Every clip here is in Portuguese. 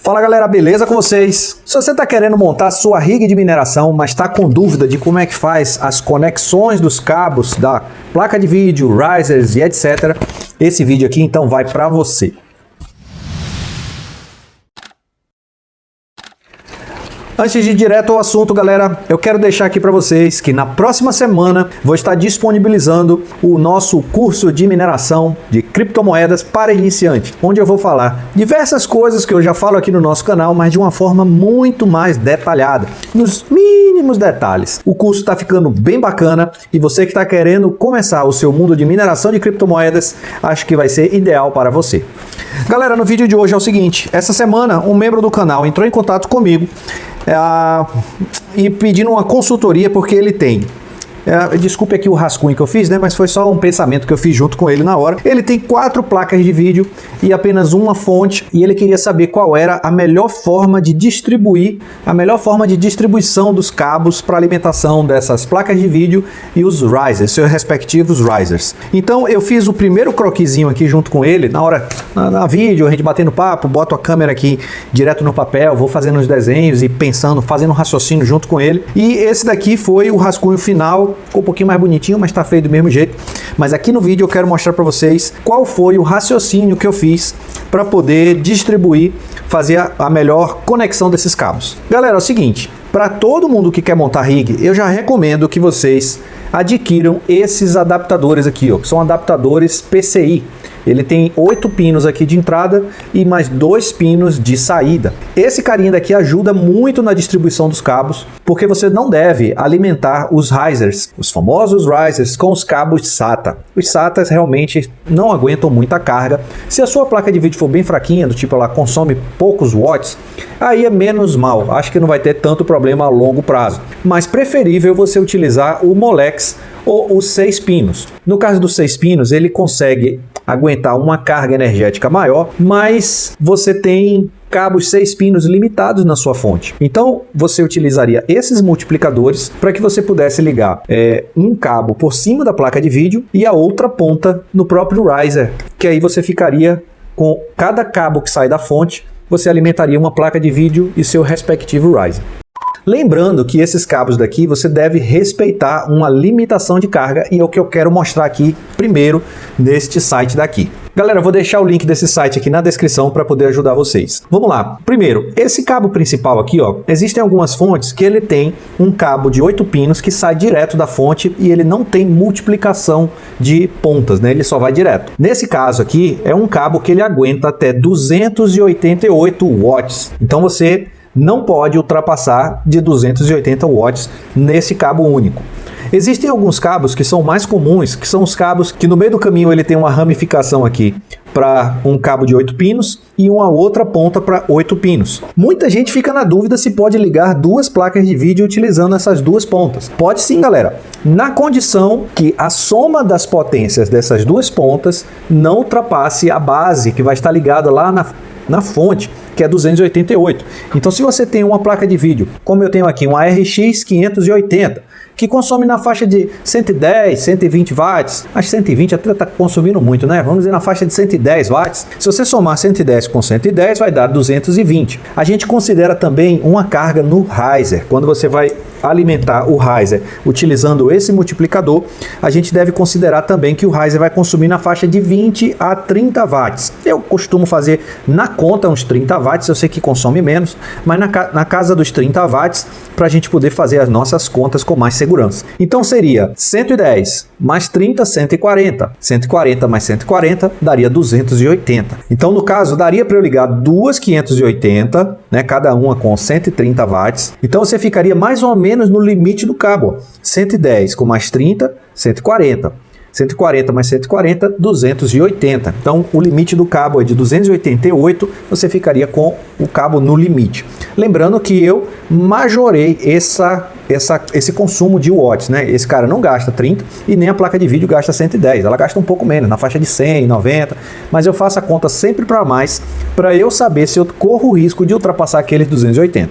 Fala galera, beleza com vocês? Se você está querendo montar sua rig de mineração, mas está com dúvida de como é que faz as conexões dos cabos da placa de vídeo, risers e etc., esse vídeo aqui então vai para você. Antes de ir direto ao assunto, galera, eu quero deixar aqui para vocês que na próxima semana vou estar disponibilizando o nosso curso de mineração de criptomoedas para iniciante, onde eu vou falar diversas coisas que eu já falo aqui no nosso canal, mas de uma forma muito mais detalhada, nos mínimos detalhes. O curso está ficando bem bacana e você que está querendo começar o seu mundo de mineração de criptomoedas, acho que vai ser ideal para você. Galera, no vídeo de hoje é o seguinte: essa semana um membro do canal entrou em contato comigo e pedindo uma consultoria porque ele tem... desculpe aqui o rascunho que eu fiz, né? Mas foi só um pensamento que eu fiz junto com ele na hora. Ele tem 4 placas de vídeo e apenas uma fonte, e ele queria saber qual era a melhor forma de distribuir, a melhor forma de distribuição dos cabos para alimentação dessas placas de vídeo e os risers, seus respectivos risers. Então eu fiz o primeiro croquisinho aqui junto com ele, na hora, na vídeo, a gente batendo papo, boto a câmera aqui direto no papel, vou fazendo os desenhos e pensando, fazendo um raciocínio junto com ele. E esse daqui foi o rascunho final. Ficou um pouquinho mais bonitinho, mas tá feio do mesmo jeito. Mas aqui no vídeo eu quero mostrar para vocês qual foi o raciocínio que eu fiz para poder distribuir, fazer a melhor conexão desses cabos. Galera, é o seguinte, para todo mundo que quer montar rig, eu já recomendo que vocês adquiram esses adaptadores aqui, ó, que são adaptadores PCI. Ele tem 8 pinos aqui de entrada e mais 2 pinos de saída. Esse carinha daqui ajuda muito na distribuição dos cabos, porque você não deve alimentar os risers, os famosos risers, com os cabos SATA. Os SATAs realmente não aguentam muita carga. Se a sua placa de vídeo for bem fraquinha, do tipo ela consome poucos watts, aí é menos mal. Acho que não vai ter tanto problema a longo prazo. Mas preferível você utilizar o Molex ou os 6 pinos. No caso dos 6 pinos, ele consegue aguentar uma carga energética maior, mas você tem cabos 6 pinos limitados na sua fonte. Então você utilizaria esses multiplicadores para que você pudesse ligar um cabo por cima da placa de vídeo e a outra ponta no próprio riser, que aí você ficaria com cada cabo que sai da fonte, você alimentaria uma placa de vídeo e seu respectivo riser. Lembrando que esses cabos daqui você deve respeitar uma limitação de carga, e é o que eu quero mostrar aqui primeiro neste site daqui. Galera, eu vou deixar o link desse site aqui na descrição para poder ajudar vocês. Vamos lá. Primeiro, esse cabo principal aqui, ó, existem algumas fontes que ele tem um cabo de 8 pinos que sai direto da fonte e ele não tem multiplicação de pontas, né? Ele só vai direto. Nesse caso aqui, é um cabo que ele aguenta até 288 watts. Então você não pode ultrapassar de 280 watts nesse cabo único. Existem alguns cabos que são mais comuns, que são os cabos que no meio do caminho ele tem uma ramificação aqui para um cabo de 8 pinos e uma outra ponta para 8 pinos. Muita gente fica na dúvida se pode ligar 2 placas de vídeo utilizando essas 2 pontas. Pode sim, galera, na condição que a soma das potências dessas 2 pontas não ultrapasse a base que vai estar ligada lá na fonte, que é 288. Então se você tem uma placa de vídeo, como eu tenho aqui, uma RX 580, que consome na faixa de 110, 120 watts, acho que 120 até está consumindo muito, né? Vamos dizer na faixa de 110 watts. Se você somar 110 com 110, vai dar 220. A gente considera também uma carga no riser. Quando você vai alimentar o riser utilizando esse multiplicador, a gente deve considerar também que o riser vai consumir na faixa de 20 a 30 watts. Eu costumo fazer na conta uns 30 watts, eu sei que consome menos, mas na casa dos 30 watts, para a gente poder fazer as nossas contas com mais segurança. Então seria 110 mais 30, 140. 140 mais 140 daria 280. Então no caso daria para eu ligar 2 580, né, cada uma com 130 watts. Então você ficaria mais ou menos no limite do cabo. 110 com mais 30, 140. 140 mais 140, 280. Então, o limite do cabo é de 288, você ficaria com o cabo no limite. Lembrando que eu majorei esse consumo de watts, né? Esse cara não gasta 30 e nem a placa de vídeo gasta 110. Ela gasta um pouco menos, na faixa de 100, 90, mas eu faço a conta sempre para mais, para eu saber se eu corro o risco de ultrapassar aqueles 280.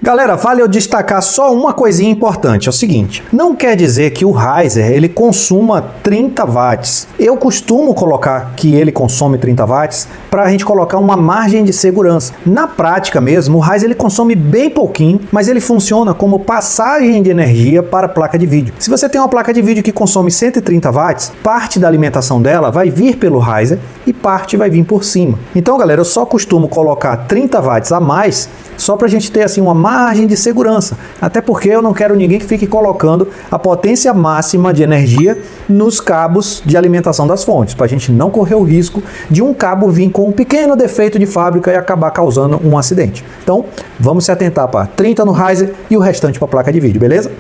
Galera, vale eu destacar só uma coisinha importante, é o seguinte, não quer dizer que o Riser ele consuma 30 watts. Eu costumo colocar que ele consome 30 watts para a gente colocar uma margem de segurança. Na prática mesmo, o Riser ele consome bem pouquinho, mas ele funciona como passagem de energia para a placa de vídeo. Se você tem uma placa de vídeo que consome 130 watts, parte da alimentação dela vai vir pelo Riser e parte vai vir por cima. Então, galera, eu só costumo colocar 30 watts a mais só para a gente ter assim uma margem de segurança. Até porque eu não quero ninguém que fique colocando a potência máxima de energia nos cabos de alimentação das fontes, para a gente não correr o risco de um cabo vir com um pequeno defeito de fábrica e acabar causando um acidente. Então, vamos se atentar para 30 no Riser e o restante para a placa de vídeo, beleza?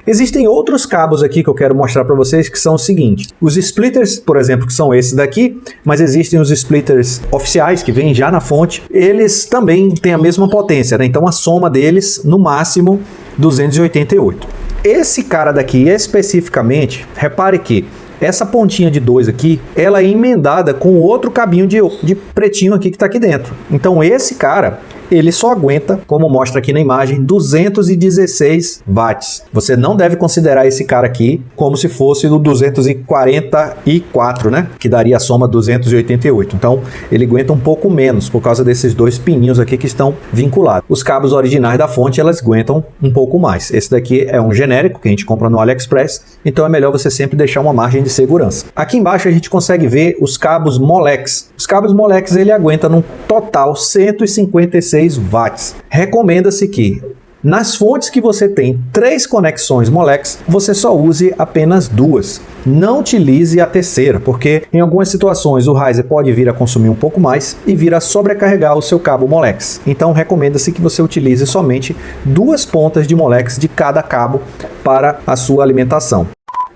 Existem outros cabos aqui que eu quero mostrar para vocês que são o seguinte. Os splitters, por exemplo, que são esses daqui, mas existem os splitters oficiais que vêm já na fonte. Eles também têm a mesma potência, né? Então a soma deles, no máximo, 288. Esse cara daqui especificamente, repare que essa pontinha de 2 aqui, ela é emendada com outro cabinho de pretinho aqui que está aqui dentro. Então esse cara, ele só aguenta, como mostra aqui na imagem, 216 watts. Você não deve considerar esse cara aqui como se fosse o 244, né? Que daria a soma 288. Então, ele aguenta um pouco menos por causa desses dois pininhos aqui que estão vinculados. Os cabos originais da fonte, elas aguentam um pouco mais. Esse daqui é um genérico que a gente compra no AliExpress, então é melhor você sempre deixar uma margem de segurança. Aqui embaixo a gente consegue ver os cabos Molex. Os cabos Molex, ele aguenta no total 156 watts. Recomenda-se que nas fontes que você tem 3 conexões Molex, você só use apenas 2. Não utilize a terceira, porque em algumas situações o Riser pode vir a consumir um pouco mais e vir a sobrecarregar o seu cabo Molex. Então recomenda-se que você utilize somente 2 pontas de Molex de cada cabo para a sua alimentação.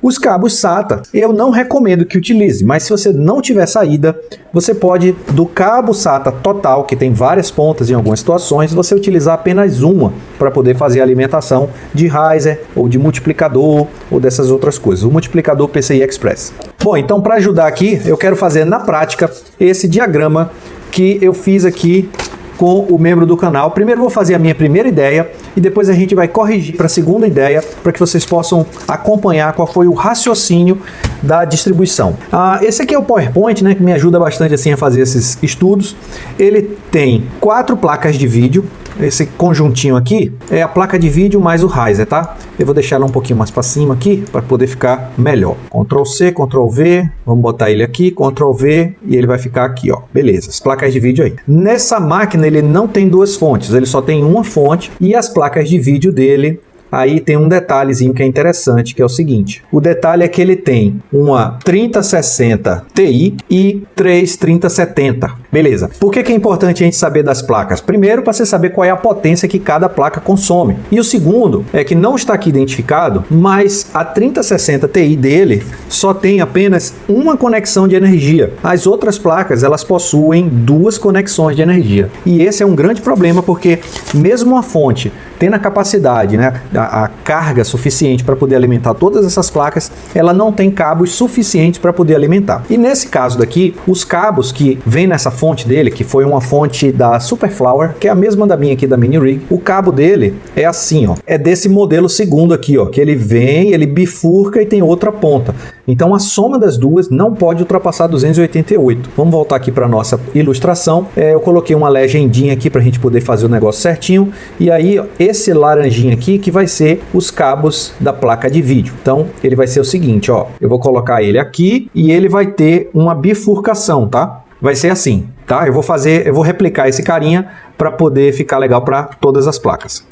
Os cabos SATA, eu não recomendo que utilize, mas se você não tiver saída, você pode, do cabo SATA total, que tem várias pontas em algumas situações, você utilizar apenas uma para poder fazer a alimentação de Riser, ou de multiplicador, ou dessas outras coisas. O multiplicador PCI Express. Bom, então para ajudar aqui, eu quero fazer na prática esse diagrama que eu fiz aqui com o membro do canal. Primeiro eu vou fazer a minha primeira ideia e depois a gente vai corrigir para a segunda ideia para que vocês possam acompanhar qual foi o raciocínio da distribuição. Esse aqui é o PowerPoint, né, que me ajuda bastante assim a fazer esses estudos. Ele tem 4 placas de vídeo. Esse conjuntinho aqui é a placa de vídeo mais o Riser, tá? Eu vou deixar ela um pouquinho mais para cima aqui para poder ficar melhor. Ctrl C, Ctrl V, vamos botar ele aqui, Ctrl V e ele vai ficar aqui, ó. Beleza, as placas de vídeo aí. Nessa máquina ele não tem 2 fontes, ele só tem uma fonte e as placas de vídeo dele. Aí tem um detalhezinho que é interessante, que é o seguinte. O detalhe é que ele tem uma 3060 Ti e 3 3070. Beleza. Por que é importante a gente saber das placas? Primeiro, para você saber qual é a potência que cada placa consome. E o segundo é que não está aqui identificado, mas a 3060 Ti dele só tem apenas uma conexão de energia. As outras placas, elas possuem 2 conexões de energia. E esse é um grande problema, porque mesmo a fonte tendo a capacidade, né, a carga suficiente para poder alimentar todas essas placas, ela não tem cabos suficientes para poder alimentar. E nesse caso daqui, os cabos que vem nessa fonte dele, que foi uma fonte da Superflower, que é a mesma da minha aqui da Mini Rig, o cabo dele é assim, ó, é desse modelo segundo aqui, ó, que ele vem, ele bifurca e tem outra ponta. Então a soma das duas não pode ultrapassar 288. Vamos voltar aqui para nossa ilustração. Eu coloquei uma legendinha aqui para a gente poder fazer o negócio certinho. E aí ó, esse laranjinha aqui que vai ser os cabos da placa de vídeo. Então ele vai ser o seguinte, ó, eu vou colocar ele aqui e ele vai ter uma bifurcação, tá? Vai ser assim, tá? Eu vou replicar esse carinha para poder ficar legal para todas as placas.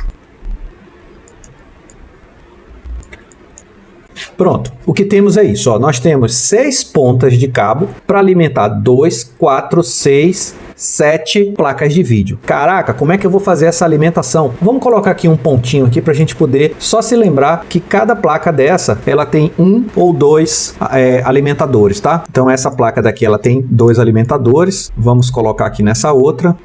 Pronto, o que temos é isso, ó. Nós temos 6 pontas de cabo para alimentar 2, 4, 6, 7 placas de vídeo. Caraca, como é que eu vou fazer essa alimentação? Vamos colocar aqui um pontinho aqui para a gente poder só se lembrar que cada placa dessa, ela tem 1 ou 2 alimentadores, tá? Então essa placa daqui, ela tem 2 alimentadores. Vamos colocar aqui nessa outra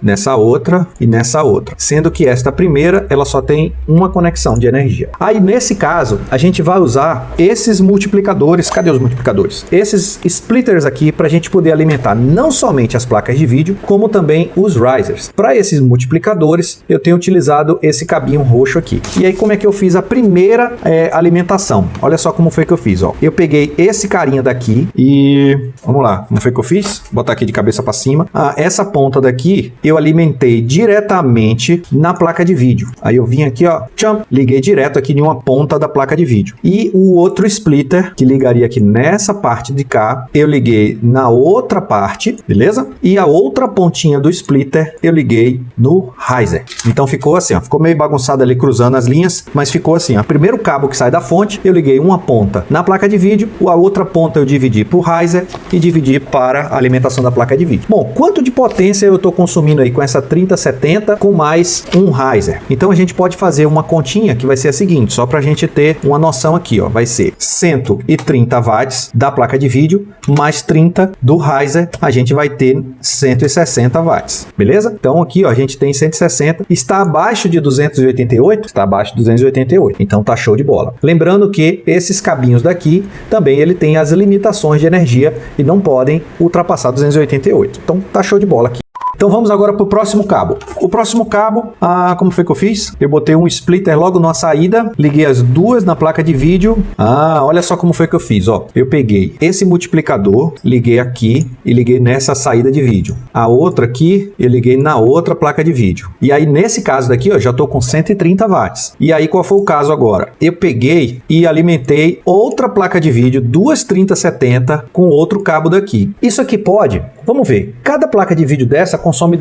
e nessa outra. Sendo que esta primeira, ela só tem uma conexão de energia. Aí nesse caso, a gente vai usar esses multiplicadores. Cadê os multiplicadores? Esses splitters aqui para a gente poder alimentar não somente as placas de vídeo, como como também os risers. Para esses multiplicadores, eu tenho utilizado esse cabinho roxo aqui. E aí, como é que eu fiz a primeira alimentação? Olha só como foi que eu fiz, ó. Eu peguei esse carinha daqui e... Vamos lá, como foi que eu fiz? Vou botar aqui de cabeça para cima. Essa ponta daqui, eu alimentei diretamente na placa de vídeo. Aí eu vim aqui, ó, tcham, liguei direto aqui em uma ponta da placa de vídeo. E o outro splitter, que ligaria aqui nessa parte de cá, eu liguei na outra parte, beleza? E a outra pontinha do splitter, eu liguei no riser. Então ficou assim, ó, ficou meio bagunçado ali cruzando as linhas, mas ficou assim, ó. Primeiro cabo que sai da fonte, eu liguei uma ponta na placa de vídeo, a outra ponta eu dividi para o riser e dividi para a alimentação da placa de vídeo. Bom, quanto de potência eu estou consumindo aí com essa 3070 com mais um riser? Então a gente pode fazer uma continha que vai ser a seguinte, só para a gente ter uma noção aqui, ó, vai ser 130 watts da placa de vídeo mais 30 do riser, a gente vai ter 160 watts, beleza? Então aqui, ó, a gente tem 160, está abaixo de 288? Está abaixo de 288, então tá show de bola. Lembrando que esses cabinhos daqui, também ele tem as limitações de energia e não podem ultrapassar 288, então tá show de bola aqui. Então vamos agora para o próximo cabo. O próximo cabo, como foi que eu fiz? Eu botei um splitter logo na saída, liguei as duas na placa de vídeo. Olha só como foi que eu fiz, ó. Eu peguei esse multiplicador, liguei aqui e liguei nessa saída de vídeo. A outra aqui, eu liguei na outra placa de vídeo. E aí nesse caso daqui, ó, já estou com 130 watts. E aí qual foi o caso agora? Eu peguei e alimentei outra placa de vídeo, duas 3070 com outro cabo daqui. Isso aqui pode? Vamos ver. Cada placa de vídeo dessa consome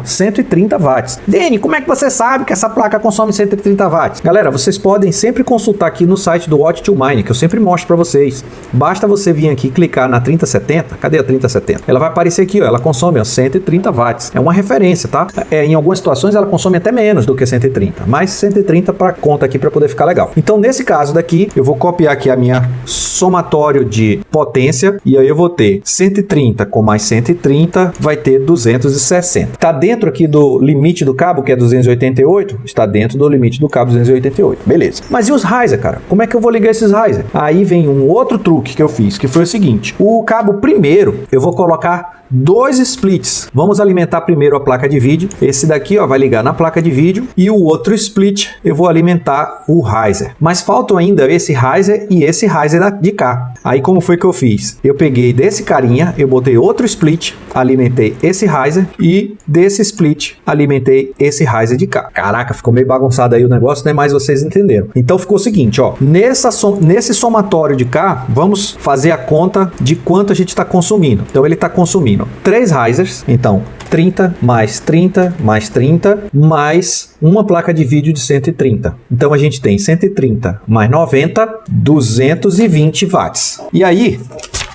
130 watts. Dani, como é que você sabe que essa placa consome 130 watts? Galera, vocês podem sempre consultar aqui no site do Watch to Mine, que eu sempre mostro para vocês. Basta você vir aqui e clicar na 3070. Cadê a 3070? Ela vai aparecer aqui, ó. Ela consome, ó, 130 watts. É uma referência, tá? Em algumas situações ela consome até menos do que 130, mas 130 para conta aqui para poder ficar legal. Então, nesse caso daqui, eu vou copiar aqui a minha somatório de potência e aí eu vou ter 130 com mais 130 vai ter 260. Está dentro aqui do limite do cabo, que é 288? Está dentro do limite do cabo 288. Beleza. Mas e os riser, cara? Como é que eu vou ligar esses riser? Aí vem um outro truque que eu fiz, que foi o seguinte. O cabo primeiro, eu vou colocar dois splits. Vamos alimentar primeiro a placa de vídeo. Esse daqui, ó, vai ligar na placa de vídeo e o outro split eu vou alimentar o riser. Mas faltam ainda esse riser e esse riser de cá. Aí como foi que eu fiz? Eu peguei desse carinha, eu botei outro split, alimentei esse riser e desse split alimentei esse riser de cá. Caraca, ficou meio bagunçado aí o negócio, né? Mas vocês entenderam. Então ficou o seguinte, ó, nesse somatório de cá, vamos fazer a conta de quanto a gente está consumindo. Então ele está consumindo 3 risers, então 30 mais 30 mais 30 mais uma placa de vídeo de 130. Então a gente tem 130 mais 90, 220 watts. E aí,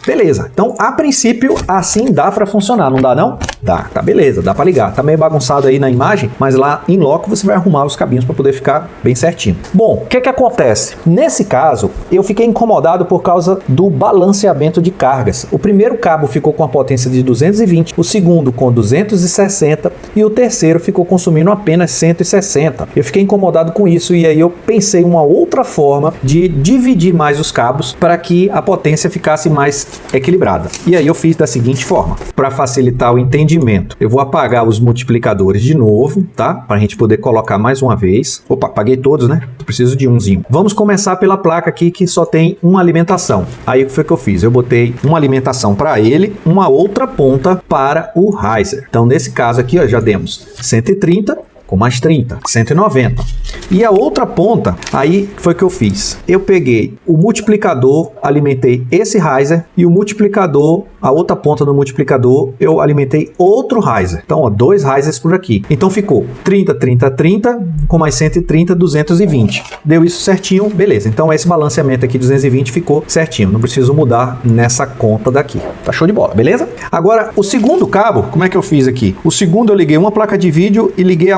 beleza. Então, a princípio, assim dá para funcionar, não dá não? Dá, tá beleza, dá para ligar. Tá meio bagunçado aí na imagem, mas lá em loco você vai arrumar os cabinhos para poder ficar bem certinho. Bom, o que que acontece? Nesse caso, eu fiquei incomodado por causa do balanceamento de cargas. O primeiro cabo ficou com a potência de 220, o segundo com 260 e o terceiro ficou consumindo apenas 160. Eu fiquei incomodado com isso e aí eu pensei uma outra forma de dividir mais os cabos para que a potência ficasse mais equilibrada. E aí eu fiz da seguinte forma, para facilitar o entendimento. Eu vou apagar os multiplicadores de novo, tá? Para a gente poder colocar mais uma vez. Opa, apaguei todos, né? Preciso de umzinho. Vamos começar pela placa aqui que só tem uma alimentação. Aí o que foi que eu fiz? Eu botei uma alimentação para ele, uma outra ponta para o riser. Então nesse caso aqui, ó, já demos 130 com mais 30, 190. E a outra ponta, aí foi que eu fiz. Eu peguei o multiplicador, alimentei esse riser e o multiplicador, a outra ponta do multiplicador, eu alimentei outro riser. Então, ó, 2 risers por aqui. Então ficou 30, 30, 30 com mais 130, 220. Deu isso certinho, beleza. Então esse balanceamento aqui 220 ficou certinho. Não preciso mudar nessa conta daqui. Tá show de bola, beleza? Agora, o segundo cabo, como é que eu fiz aqui? O segundo eu liguei uma placa de vídeo e liguei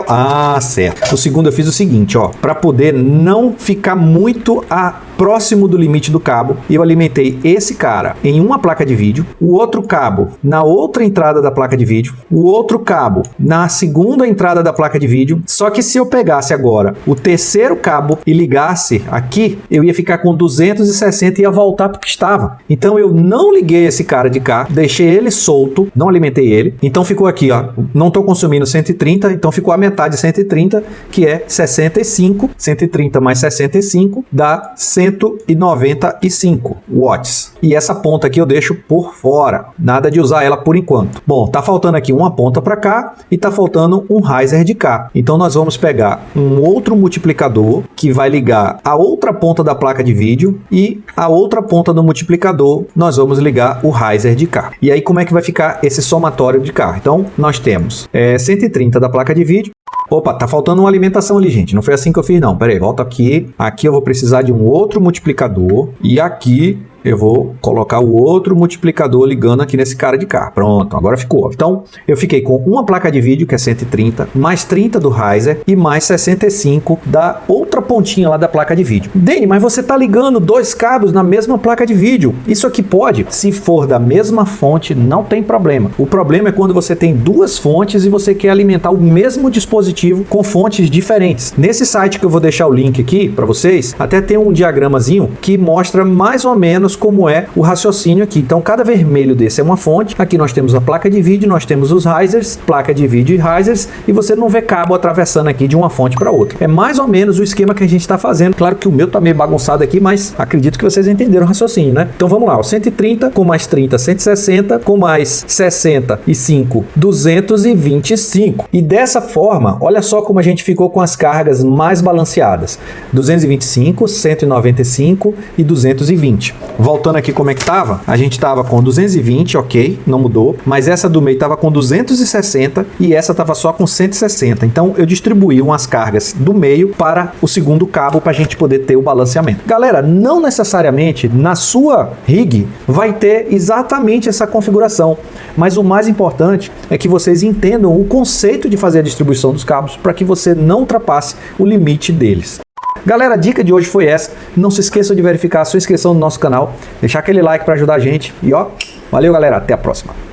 certo. O segundo eu fiz o seguinte, ó, para poder não ficar muito próximo do limite do cabo e eu alimentei esse cara em uma placa de vídeo, o outro cabo na outra entrada da placa de vídeo, o outro cabo na segunda entrada da placa de vídeo. Só que se eu pegasse agora o terceiro cabo e ligasse aqui, eu ia ficar com 260 e ia voltar porque estava. Então eu não liguei esse cara de cá, deixei ele solto, não alimentei ele. Então ficou aqui, ó, não estou consumindo 130, então ficou a metade de 130, que é 65. 130 mais 65 dá 195 watts. E essa ponta aqui eu deixo por fora, nada de usar ela por enquanto. Bom, tá faltando aqui uma ponta para cá e tá faltando um riser de cá. Então nós vamos pegar um outro multiplicador que vai ligar a outra ponta da placa de vídeo e a outra ponta do multiplicador nós vamos ligar o riser de cá. E aí como é que vai ficar esse somatório de cá? Então nós temos 130 da placa de vídeo. Opa, tá faltando uma alimentação ali, gente. Não foi assim que eu fiz, não. Pera aí, volta aqui. Aqui eu vou precisar de um outro multiplicador. E aqui eu vou colocar o outro multiplicador ligando aqui nesse cara de cá. Pronto, agora ficou. Então, eu fiquei com uma placa de vídeo, que é 130, mais 30 do riser e mais 65 da outra pontinha lá da placa de vídeo. Dani, mas você tá ligando dois cabos na mesma placa de vídeo. Isso aqui pode? Se for da mesma fonte, não tem problema. O problema é quando você tem duas fontes e você quer alimentar o mesmo dispositivo com fontes diferentes. Nesse site que eu vou deixar o link aqui para vocês, até tem um diagramazinho que mostra mais ou menos como é o raciocínio aqui. Então, cada vermelho desse é uma fonte. Aqui nós temos a placa de vídeo, nós temos os risers, placa de vídeo e risers, e você não vê cabo atravessando aqui de uma fonte para outra. É mais ou menos o esquema que a gente está fazendo. Claro que o meu tá meio bagunçado aqui, mas acredito que vocês entenderam o raciocínio, né? Então, vamos lá. O 130 com mais 30, 160, com mais 65, 225. E dessa forma, olha só como a gente ficou com as cargas mais balanceadas. 225, 195 e 220. Voltando aqui como é que estava, a gente estava com 220, ok, não mudou, mas essa do meio estava com 260 e essa estava só com 160. Então eu distribuí umas cargas do meio para o segundo cabo para a gente poder ter o balanceamento. Galera, não necessariamente na sua rig vai ter exatamente essa configuração, mas o mais importante é que vocês entendam o conceito de fazer a distribuição dos cabos para que você não ultrapasse o limite deles. Galera, a dica de hoje foi essa. Não se esqueçam de verificar a sua inscrição no nosso canal, deixar aquele like para ajudar a gente e ó, valeu galera, até a próxima.